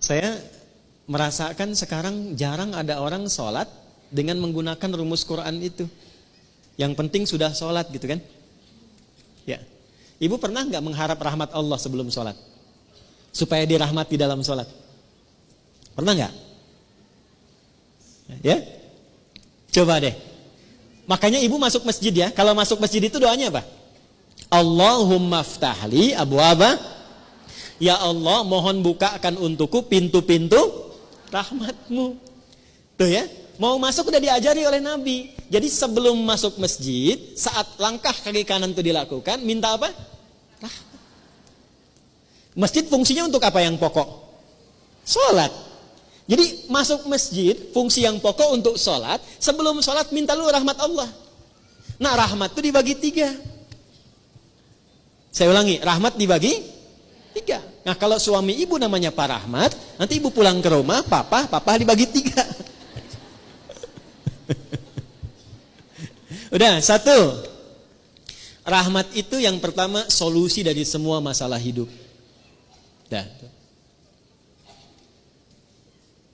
Saya merasakan sekarang jarang ada orang sholat dengan menggunakan rumus Quran itu. Yang penting sudah sholat gitu kan. Ya. Ibu pernah nggak mengharap rahmat Allah sebelum sholat? Supaya dirahmati dalam sholat? Pernah nggak? Ya? Coba deh. Makanya ibu masuk masjid ya. Kalau masuk masjid itu doanya apa? Allahumma ftahli abwaba. Ya Allah, mohon bukakan untukku pintu-pintu rahmatmu. Tuh ya. Mau masuk udah diajari oleh Nabi. Jadi sebelum masuk masjid, saat langkah kaki kanan itu dilakukan, minta apa? Rahmat. Masjid fungsinya untuk apa yang pokok? Sholat. Jadi masuk masjid, fungsi yang pokok untuk sholat. Sebelum sholat minta lu rahmat Allah. Nah rahmat itu dibagi 3. Saya ulangi, rahmat dibagi 3. Nah kalau suami ibu namanya Pak Rahmat, nanti ibu pulang ke rumah, papa dibagi 3. Udah, 1. Rahmat itu yang pertama solusi dari semua masalah hidup. Dah.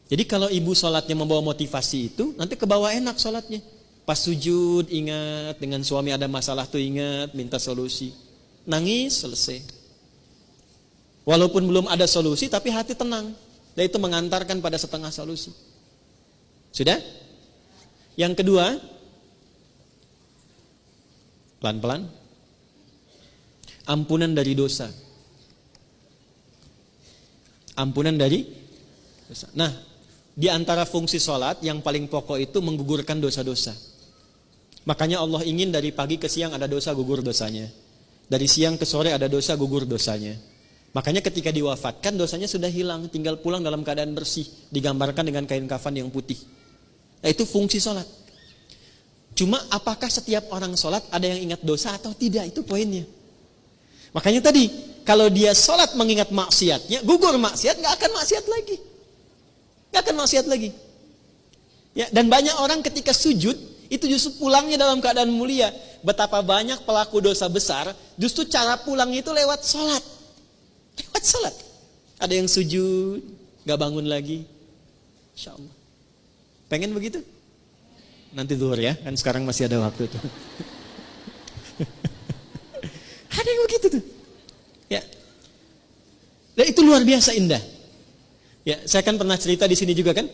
Jadi kalau ibu sholatnya membawa motivasi itu, nanti ke bawah enak sholatnya. Pas sujud ingat, dengan suami ada masalah tuh ingat, minta solusi. Nangis, selesai. Walaupun belum ada solusi, tapi hati tenang. Dan itu mengantarkan pada setengah solusi. Sudah? Yang kedua, pelan-pelan, ampunan dari dosa. Ampunan dari dosa. Nah, di antara fungsi sholat yang paling pokok itu menggugurkan dosa-dosa. Makanya Allah ingin dari pagi ke siang ada dosa, gugur dosanya. Dari siang ke sore ada dosa, gugur dosanya. Makanya ketika diwafatkan dosanya sudah hilang, tinggal pulang dalam keadaan bersih, digambarkan dengan kain kafan yang putih. Nah, itu fungsi sholat. Cuma apakah setiap orang sholat ada yang ingat dosa atau tidak, itu poinnya. Makanya tadi kalau dia sholat mengingat maksiatnya, gugur maksiat, nggak akan maksiat lagi, nggak akan maksiat lagi. Ya, dan banyak orang ketika sujud itu justru pulangnya dalam keadaan mulia. Betapa banyak pelaku dosa besar, justru cara pulangnya itu lewat sholat. Lewat sholat. Ada yang sujud, gak bangun lagi. Insya Allah. Pengen begitu? Nanti zuhur ya, kan sekarang masih ada waktu tuh. Ada yang begitu tuh. Ya. Dan itu luar biasa indah. Ya, saya kan pernah cerita di sini juga kan.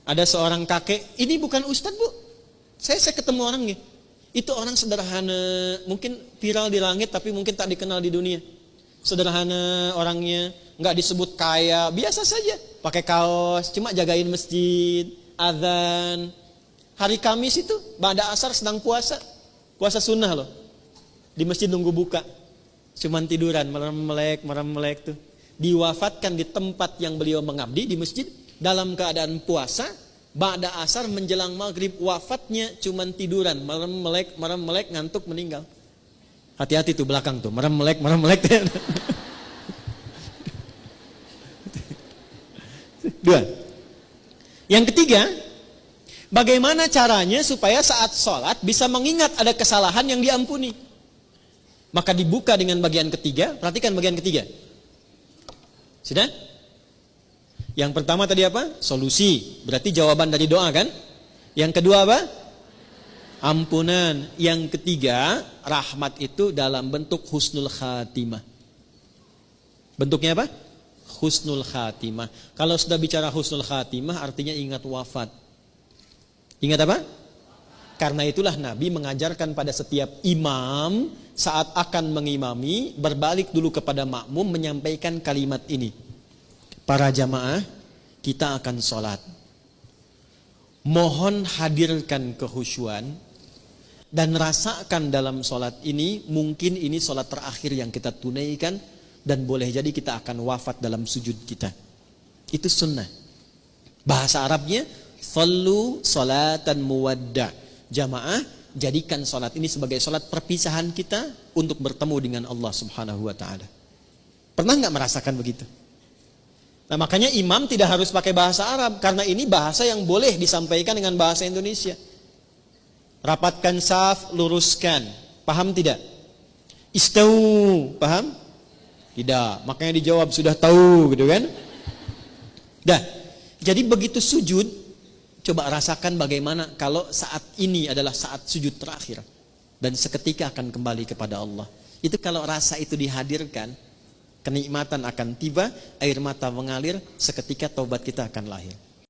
Ada seorang kakek, ini bukan ustadz bu. Saya ketemu orangnya. Itu orang sederhana, mungkin viral di langit tapi mungkin tak dikenal di dunia. Sederhana orangnya, nggak disebut kaya, biasa saja. Pakai kaos, cuma jagain masjid, azan. Hari Kamis itu, ba'da asar sedang puasa. Puasa sunnah loh. Di masjid nunggu buka. Cuman tiduran, merem-melek tuh. Diwafatkan di tempat yang beliau mengabdi, di masjid. Dalam keadaan puasa, ba'da asar menjelang maghrib, wafatnya cuman tiduran, merem-melek, ngantuk, meninggal. Hati-hati tuh belakang tuh, merem-melek. Dua. Yang ketiga, bagaimana caranya supaya saat sholat bisa mengingat ada kesalahan yang diampuni. Maka dibuka dengan bagian ketiga, perhatikan bagian ketiga. Sudah? Yang pertama tadi apa? Solusi, berarti jawaban dari doa kan? Yang kedua apa? Ampunan. Yang ketiga, rahmat itu dalam bentuk husnul khatimah. Bentuknya apa? Husnul khatimah. Kalau sudah bicara husnul khatimah artinya ingat wafat. Ingat apa? Karena itulah Nabi mengajarkan pada setiap imam saat akan mengimami, berbalik dulu kepada makmum menyampaikan kalimat ini. Para jamaah, kita akan sholat. Mohon hadirkan kehusyuan dan rasakan dalam sholat ini, mungkin ini sholat terakhir yang kita tunaikan dan boleh jadi kita akan wafat dalam sujud kita. Itu sunnah. Bahasa Arabnya, sallu salatan muwadda. Jamaah, jadikan sholat ini sebagai sholat perpisahan kita untuk bertemu dengan Allah Subhanahu wa ta'ala. Pernah nggak merasakan begitu? Nah makanya imam tidak harus pakai bahasa Arab, karena ini bahasa yang boleh disampaikan dengan bahasa Indonesia. Rapatkan saf, luruskan. Paham tidak? Istau, paham? Tidak. Makanya dijawab sudah tahu gitu kan? Dah. Jadi begitu sujud, coba rasakan bagaimana kalau saat ini adalah saat sujud terakhir dan seketika akan kembali kepada Allah. Itu kalau rasa itu dihadirkan, kenikmatan akan tiba, air mata mengalir, seketika taubat kita akan lahir.